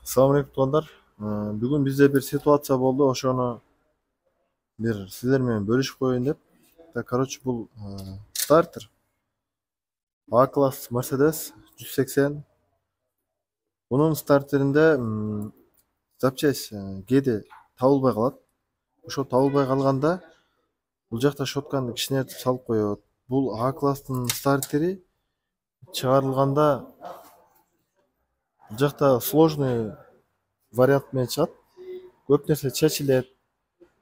Assalamu alaikum туугандар. Бүгүн бизде бир ситуация болду. Ошону бир силер менен бөлүшүп коеюн деп. Короче, бул стартер А класс Mercedes 180. Bunun стартеринде запчасть кээде табылбай калат. Ошо табылбай калганда бул жакта щетканы кичинертип салып коет. Бул А класстын стартери чыгарылганда бул жакта сложный вариант менен чыгат. Көп нерсе чечилет.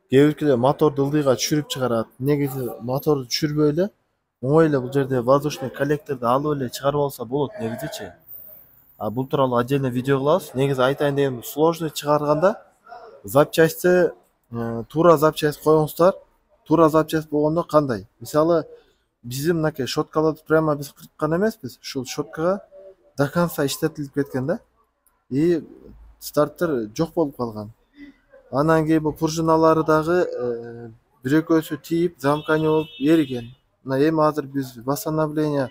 Кээ биркилер моторду ылдыйга түшүрүп чыгарат. Негизи моторду түшүрбөй эле оңой эле бул жерде воздушный коллекторду алып эле чыгарып алса болот негизичи. Бул тууралуу отдельно видео кылабыз. Негизи айтайын дегеним, сложный чыгарганда запчасти туура запчасть коюңуздар. Туура запчасть болгондо кандай? Мисалы, биздин мынакей щеткаларды прямо биз кырккан эмеспиз. Ушул щеткага до конца иштетилип кеткен да. И стартер жок болуп калган. Анан кийин бул пружиналары дагы бир экөөсү тийип, замкание болуп эриген. Мына эми азыр биз восстановление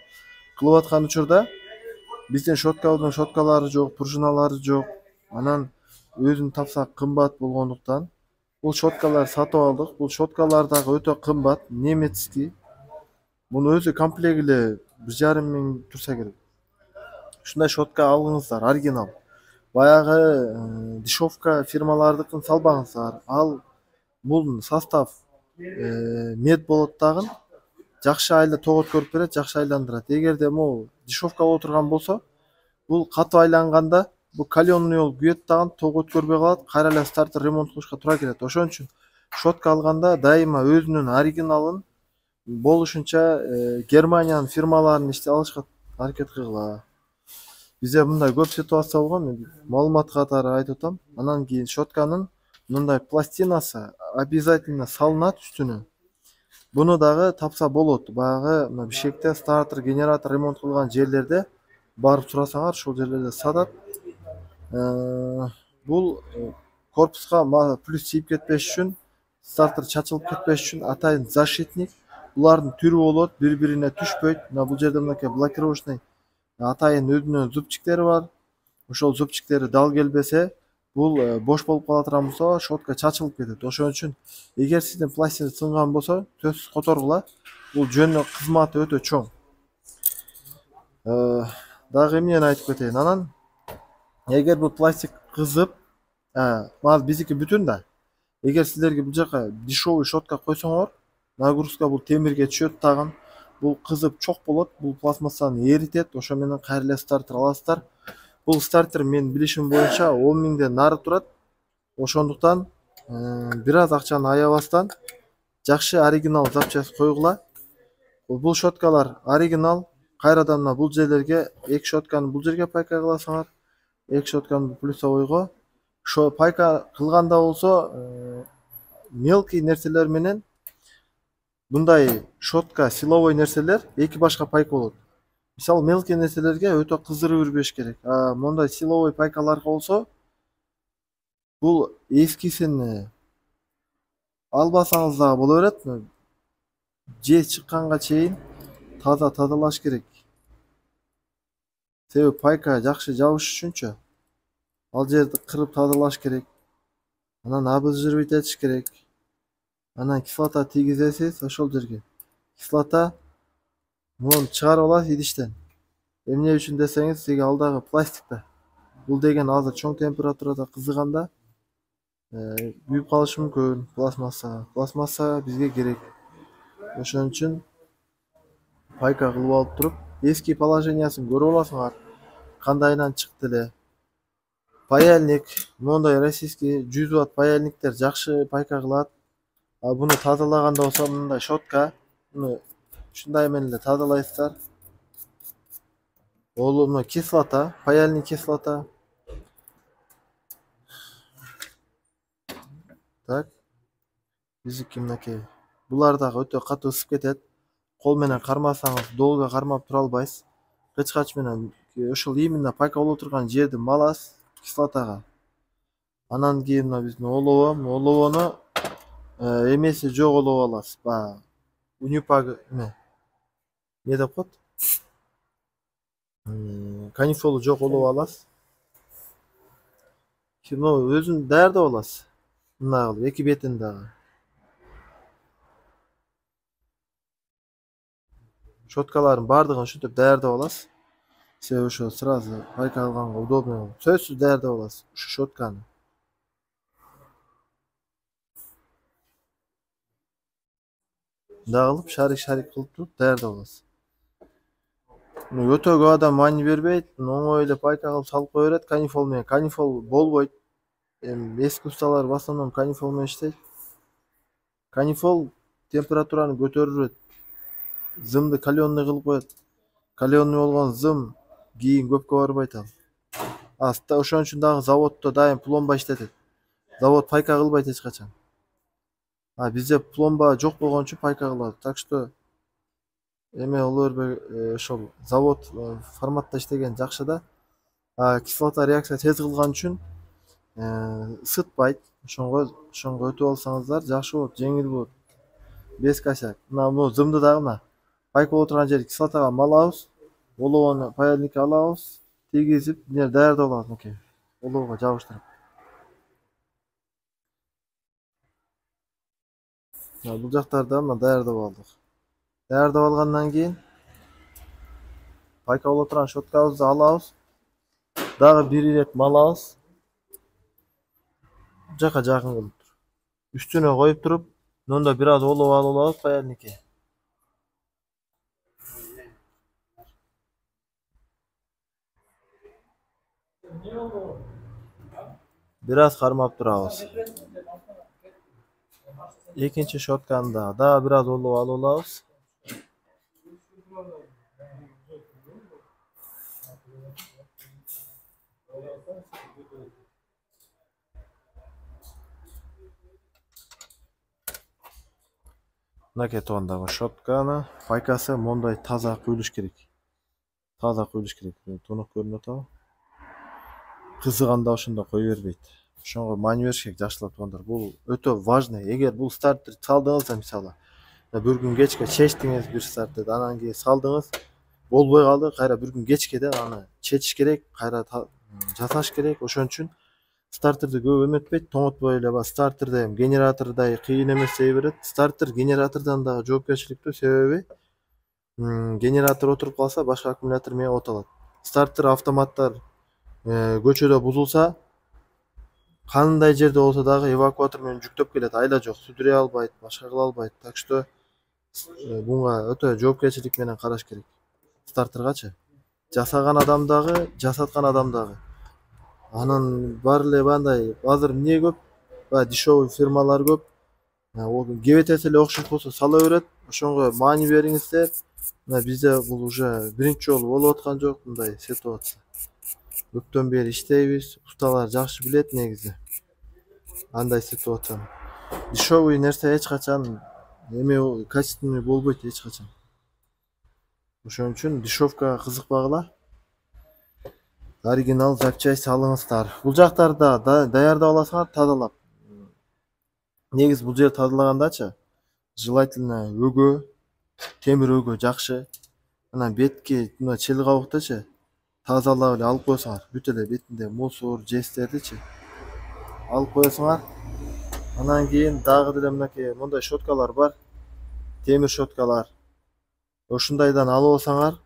кылып аткан учурда биздин щеткалары жок, пружиналары жок. Анан өзүн тапсак кымбат болгондуктан бул щеткаларды сатып алдык. Бул щеткалар дагы өтө кымбат, немецкий. Мунун өзү комплект эле 1,5 миң турса керек. Ушундай щетка алыңыздар, оригинал. Баягы дешевка фирмалардыкын салбаңыздар. Бул состав мед болот дагы. Жакшы айла тогот көрүп берет, жакшы айландырат. Эгерде могу дешевка боло турган болсо, бул катуу айланганда бул каленый болуп күйөт дагы, ток өткөрбөй калат, кайра эле стартер ремонт кылышка туура келет. Ошон үчүн щетка алганда дайыма өзүнүн оригиналын болушунча Германиянын фирмаларын иштеп алышка аракет кылгыла. Бизде мындай көп ситуация болгон, мен маалымат катары айтып атам. Анан кийин щетканын мындай пластинасы обязательно салынат үстүнө. Буну дагы тапса болот. Баягы Бишкекте стартер, генератор ремонт кылган жерлерде барып сурасаңар, ошол жерлерде сатат. Бул корпуска плюс тийип кетпеш үчүн, стартер чачылып кетпеш үчүн атайын защитник. Булардын түрү болот, бири-бирине түшпөйт. Мына бул жерде мынакей блокировочный атайын өзүнүн зубчиктери бар. Ошол зубчиктери дал келбесе, бул бош болуп кала турган болсо, щетка чачылып кетет. Ошон үчүн эгер сиздин пластина сынган болсо, сөзсүз которгула. Бул жөнүнө кызматы өтө чоң. Дагы эмнени айтып кетейин. Анан эгер бул пластик кызып, азыр биздики бүтүн да. Эгер силерге бул жака дешевый щетка койсоңор, нагрузка бул темирге түшөт дагы. Бул кызып чок болот, бул пластмассаны эритет. Ошо менен кайра эле стартер аласыздар. Бул стартер менин билишим боюнча 10 миңден нары турат. Ошондуктан бир аз акчаны аябастан жакшы оригинал запчасть койгула. Бул щеткалар оригинал. Кайрадан мына бул жерлерге эки щетканы бул жерге пайка кыласыңар, эки щетканы плюсовойго. Ошо пайка кылганда болсо мелкий нерселер менен мындай щетка, силовой нерселер эки башка пайка болот. Мисалы, мелкий нерселерге өтө кыздырып үрбеш керек. Мондай силовой пайкаларга болсо, бул эскисин албасаңыз дагы боло берет. Же чыкканга чейин тазалаш керек. Себеби пайка жакшы жабыш үчүнчү ал жерди кырып тазалаш керек. Анан обезжиривать этиш керек. Анан кислота тийгизесиз ошол жерге. Кислота муну чыгарып алат идиштен. Эмне үчүн десеңиз, сиге ал дагы пластик да. Бул деген азыр чоң температурада кызыганда күйүп калышы мүмкүн. Пластмасса бизге керек. Ошон үчүн пайка кылып алып туруп, эски положениясын көрүп аласыңар. Кандайынан чыкты эле. Паяльник, мондай российский 100 Вт паяльниктер жакшы пайка кылат. Буну тазалаганда болсо мындай щетка, муну ушундай менен эле тазалайсыздар. Мына кислота, паяльник кислота. Так. Биздики мынакей. Булар дагы өтө катуу ысып кетет. Кол менен кармасаңыз, долго кармап тура албайсыз. Кычкач менен ошол именно пайка боло турган жерди маласыз кислотага. Анан кийин мына биздин оловону эмеси жок олово аласыз. Баягы унипаг эме деп коет? Канифолу жок олово аласыз. Kim o özün derde olası. Mına kılıp эки бетин дагы. Şotkalaryň bardygyn şutup därde bolasy. Себеби ошо сразу пайка алганга удобно болот. Сөзсүз дәрде боласыз. Ушу щетканы. Мындай кылып шарик кылып туруп дәрде боласыз. Өтө көп адам маани бербейт. Оңой эле пайка кылып салып кое берет канифол менен. Канифол болбойт. Эми эскиусталар в основном канифол менен иштейт. Канифол температураны көтөрүп зымды каленый кылып коет. Каленый болгон зым кийин көпкө барбайт ал. Ошон үчүн дагы заводдо дайым пломба иштетет. Завод пайка кылбайт эч качан. Бизде пломба жок болгон үчүн пайка кылат. Так что эме боло бербей ошол завод форматта иштеген жакшы да. Кислота реакция тез кылган үчүн ысытпайт. Ошонго өтүп алсаңыздар жакшы болот, жеңил болот. Без косяк. Мына зымды дагы мына пайка боло турган жери кислотага малабыз. Оловону паяльникке алабыз. Тийгизип, эмне даярдап алабыз мынакей. Оловго жабыштырып. Бул жактарда мына даярдап алдык. Даярдап алгандан кийин пайка боло турган щеткабызды алабыз. Дагы бир ирет малабыз. Бул жака жакын кылып туруп. Үстүнө коюп туруп, мында бир аз олов алып алабыз паяльникке. Бир аз кармап турабыз. Экинчи щетканы дагы бир аз олов алып алабыз. Мынакей туугандагы щетканы пайкасы мондай таза куюлуш керек. Таза куюлуш керек. Тонук көрүнүп атабы? Кызыганда ошондо кое бербейт. Ошонго маани бериш керек жакшылап туугандар. Бул өтө важный. Эгер бул стартер салдыңыз мисалы, бир күн кечке чечтиңиз бир стартерди, анан кийин салдыңыз, болбой калды, кайра бир күн кечкеден аны чечиш керек, кайра жасаш керек. Ошон үчүн стартерди көп эметпейт, тоңотпой эле стартерде генератордай кыйын эмес дей берет. Стартер генератордон дагы жоопкерчиликтүү, себеби генератор отуруп калса башка аккумулятор менен от алат. Стартер автоматтар көчөдө бузулса, кандай жерде болсо дагы эвакуатор менен жүктөп келет, айла жок, сүдүрө албайт, башка кыла албайт. Так что буга өтө жоопкерчилик менен караш керек. Стартергачы жасаган адам дагы, жасаткан адам дагы. Анын баары эле мындай азыр эмне көп, дешевый фирмалар көп. ГВТС эле окшош болсо сала берет. Ошонго маани бериңиздер. Бизде бул уже биринчи жолу болуп аткан жок мындай ситуация. Көптөн бери иштейбиз. Усталар жакшы билет негизи. Андай ситуацияны. Дешевый нерсе эч качан эме качественный болбойт эч качан. Ошон үчүн дешевкага кызыкпагыла. Оригинал запчасть алыңыздар. Бул жактарда даярдап аласыңар тазалап. Негизи бул жер тазалагандачы желательно өгө, темир өгө жакшы. Анан бетки мына чел кабыктычы тазалап эле алып койсоңар, бүт эле бетинде мусор, жестердичи алып коесуңар. Анан кийин дагы деле мынакей мондай щеткалар бар. Темир щеткалар. Ошондайдан алып алсаңар,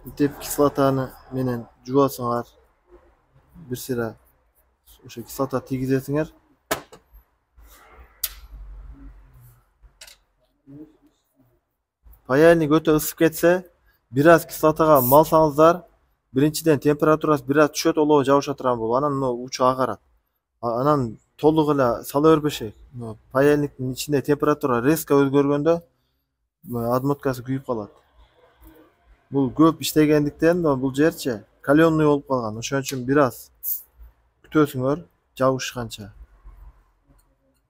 мынтип кислотаны менен жуасыңар. Бир сыйра ошо кислота тийгизесиңер. Паяльник өтө ысып кетсе, бир аз кислотага малсаңыздар, биринчиден температурасы бир аз түшөт, олоо жабыша турган болуп, анан учу агарат. Анан толук эле сала бербешек. Паяльниктин ичинде температура резко өзгөргөндө отмоткасы күйүп калат. Бул көп иштегендиктен бул жерчи каленый болуп калган. Ошон үчүн бир аз күтөсүңөр жабышканча.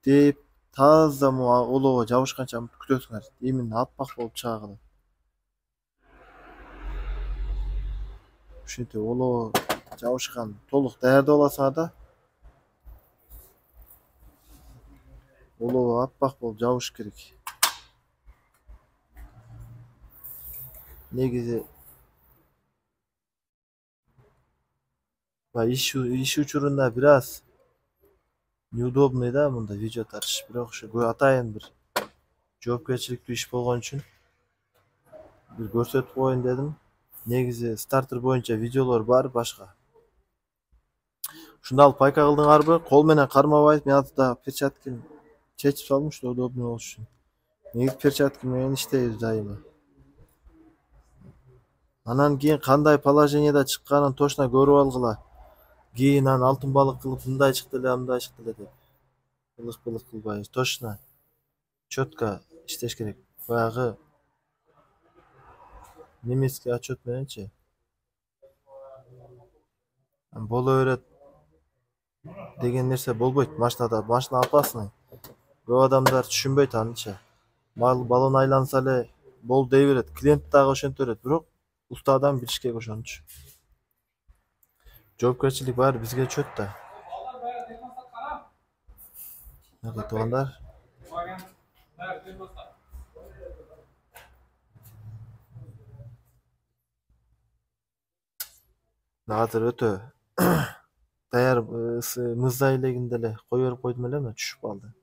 Деп таза олоо жабышканча күтөсүңөр. Именно аппак болуп чыга калат. Ушинтип олоо жабышкан толук даярдап аласыңар да. Олоо аппак болуп жабыш керек. Негизи iş учурунда бир аз неудобный да мында видео тартыш. Бирок ушу атайын бир жоопкерчиликтүү иш болгон үчүн бир көрсөтүп коеюн дедим. Негизи стартер боюнча видеолор бар башка. Ушунда алып пайка кылдыңарбы? Кол менен кармабайт. Мен атта перчаткамды чечип салдым, что удобный болуш үчүн. Негизи перчатка менен иштейбиз дайыма. Анан кийин кандай положениеда чыкканын точно көрүп алгыла. Кийин анан алтын балык кылып мындай чыкты эле, мындай чыкты эле деп. Былык кылбай, точно четко иштеш керек. Баягы немецкий отчет мененчи. Боло берет деген нерсе болбойт машинада. Машина опасный. Көп адамдар түшүнбөйт аныча. Балон айланса эле болду дей берет. Клиент дагы ошентип берет, бирок уста адам билиш керек ошончу. Жоопкерчилик баары бизге чөт да. Туугандар. Азыр өтө даяр мыздай элегинде эле кой берип койдум эле, түшүп калды.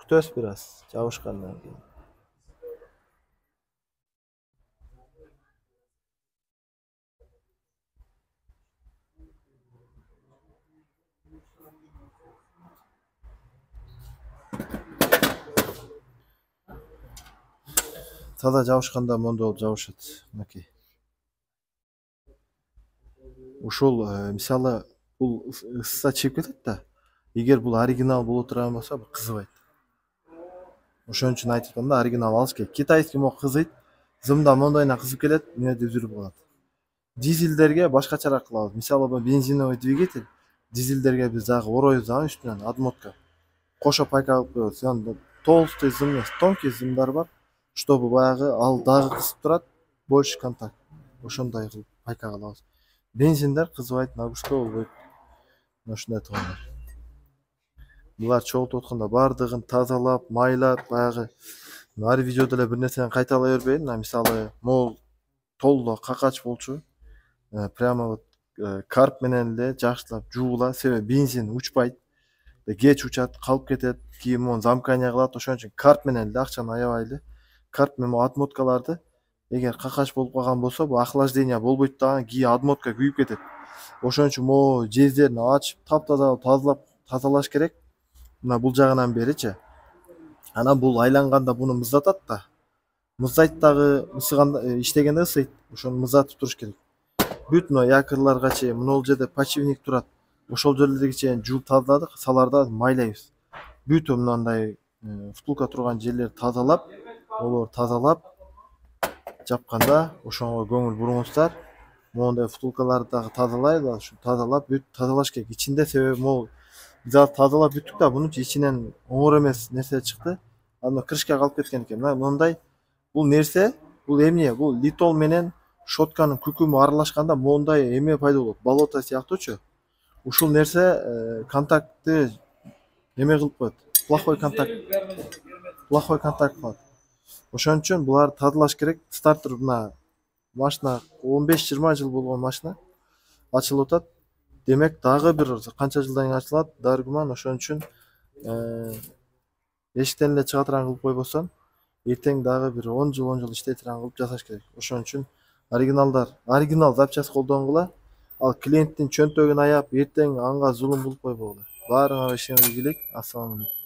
Күтөбүз бир аз жабышкандан кийин. Таза жабышканда мондой болуп жабышат. Мынакей. Ушул мисалы бул ысса чыгып кетет да. Эгер бул оригинал боло турган болсо бул кызыбайт. Ошон үчүн айтып атам да, оригинал алыш керек. Китайский мо кызыйт, зымда мондойна кызып келет, эмнеде үзүлүп калат. Дизелдерге башкачараак кылабыз. Мисалы бул бензиновый двигатель, дизелдерге биз дагы ороюбуз дагы үстүнөн отмотка. Кошо пайка кылып коебуз. Яны толстый зым эмес, тонкий зымдар бар, чтобы баягы ал дагы кысып турат, больше контакт. Ошондой кылып пайка кылабыз. Бензиндер кызбайт, нагрузка болбойт. Ошондой туугандар. Булар чогултуп атканда бардыгын тазалап, майлап, баягы ар видеодо эле бир нерсени кайталай бербейин. Мисалы, могул толдо какач болчу. Прямо вот карп менен эле жакшылап жуула, себеби бензин учпайт. Кеч учат, калып кетет, кийин мону замкание кылат. Ошон үчүн карп менен эле акчаны аябайлы. Карп менен отмоткаларды эгер какач болуп калган болсо, бул охлаждение болбойт дагы, кийин отмотка күйүп кетет. Ошон үчүн могу жездерин ачып, таптаза тазалап тазалаш керек. Мына бул жагынан беричи. Анан бул айланганда буну мыздатат да. Мыздайт дагы, ысыганда иштегенде ысыйт. Ошону мыздатып туруш керек. Бүт мына якырларга чейин, мына жерде подшипник турат. Ошол жерлерге чейин жууп тазаладык, саларда майлайбыз. Бүт мындай втулка турган жерлерди тазалап, олор тазалап жапканда ошого көңүл буруңуздар. Моундай втулкаларды дагы тазалайлы, ушу тазалап, бүт тазалаш керек. Ичинде себеби могул биз азыр тазалап бүттүк да, бунун ичинен оңор эмес нерсе чыкты. Аны крышка калып кеткен экен. Мындай бул нерсе, бул эмне? Бул литол менен щотканын күкүмү аралашканда моундай эме пайда болот. Болото сыяктуучу. Ушул нерсе контактты эме кылып коет. Плохой контакт кылат. Ошон үчүн буларды тазалаш керек. Стартер мына машина 15-20 жыл болгон машина ачылып атат. Демек дагы бир канча жылдан кийин ачылат, даргуман. Ошон үчүн эшиктен эле чыга турган кылып койбосоң, эртең дагы бир 10 жыл иштей турган кылып жасаш керек. Ошон үчүн оригинал запчасть колдонгула. Ал клиенттин чөнтөгүн аяп, эртең анга зулум кылып койбогула. Баарыңарга ишенгилик. Ассаламу алейкум.